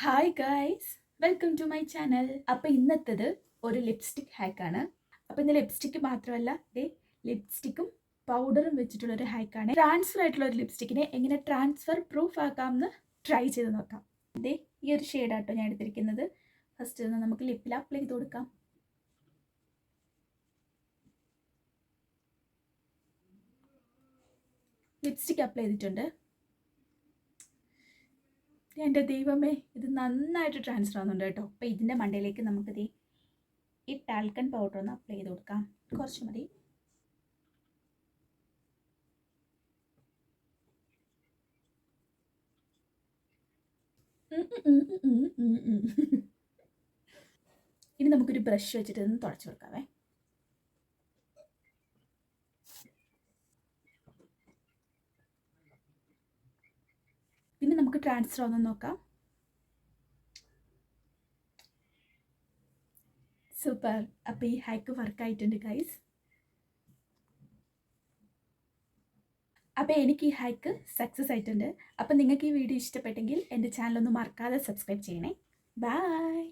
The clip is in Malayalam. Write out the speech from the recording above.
Hi guys, welcome to my channel. അപ്പോൾ ഇന്നത്തേത് ഒരു ലിപ്സ്റ്റിക് ഹാക്കാണ്. അപ്പോൾ ഇന്ന് ലിപ്സ്റ്റിക്ക് മാത്രമല്ല, ലിപ്സ്റ്റിക്കും പൗഡറും വെച്ചിട്ടുള്ളൊരു ഹാക്കാണ്. ട്രാൻസ്ഫർ ആയിട്ടുള്ള ഒരു ലിപ്സ്റ്റിക്കിനെ എങ്ങനെ ട്രാൻസ്ഫർ പ്രൂഫ് ആക്കാമെന്ന് ട്രൈ ചെയ്ത് നോക്കാം. ഈ ഒരു ഷെയ്ഡാട്ടോ ഞാൻ എടുത്തിരിക്കുന്നത്. ഫസ്റ്റ് നമുക്ക് ലിപ്പിൽ അപ്ലൈ ചെയ്ത് കൊടുക്കാം. ലിപ്സ്റ്റിക് അപ്ലൈ ചെയ്തിട്ടുണ്ട്. എൻ്റെ ദൈവമേ, ഇത് നന്നായിട്ട് ട്രാൻസ്ഫർ ആവുന്നുണ്ട് കേട്ടോ. അപ്പോൾ ഇതിൻ്റെ മണ്ടയിലേക്ക് നമുക്കിത് ഈ ടാൽക്കൺ പൗഡർ ഒന്ന് അപ്ലൈ ചെയ്ത് കൊടുക്കാം. കുറച്ച് മതി. ഇനി നമുക്കൊരു ബ്രഷ് വെച്ചിട്ട് ഒന്ന് തുടച്ചു കൊടുക്കാവേ. പിന്നെ നമുക്ക് ട്രാൻസ്ഫർ ആവുന്ന നോക്കാം. സൂപ്പർ. അപ്പോൾ ഈ ഹാക്ക് വർക്കായിട്ടുണ്ട് ഗൈസ്. അപ്പോൾ എനിക്ക് ഈ ഹാക്ക് സക്സസ് ആയിട്ടുണ്ട്. അപ്പോൾ നിങ്ങൾക്ക് ഈ വീഡിയോ ഇഷ്ടപ്പെട്ടെങ്കിൽ എൻ്റെ ചാനൽ ഒന്ന് മറക്കാതെ സബ്സ്ക്രൈബ് ചെയ്യണേ. ബൈ.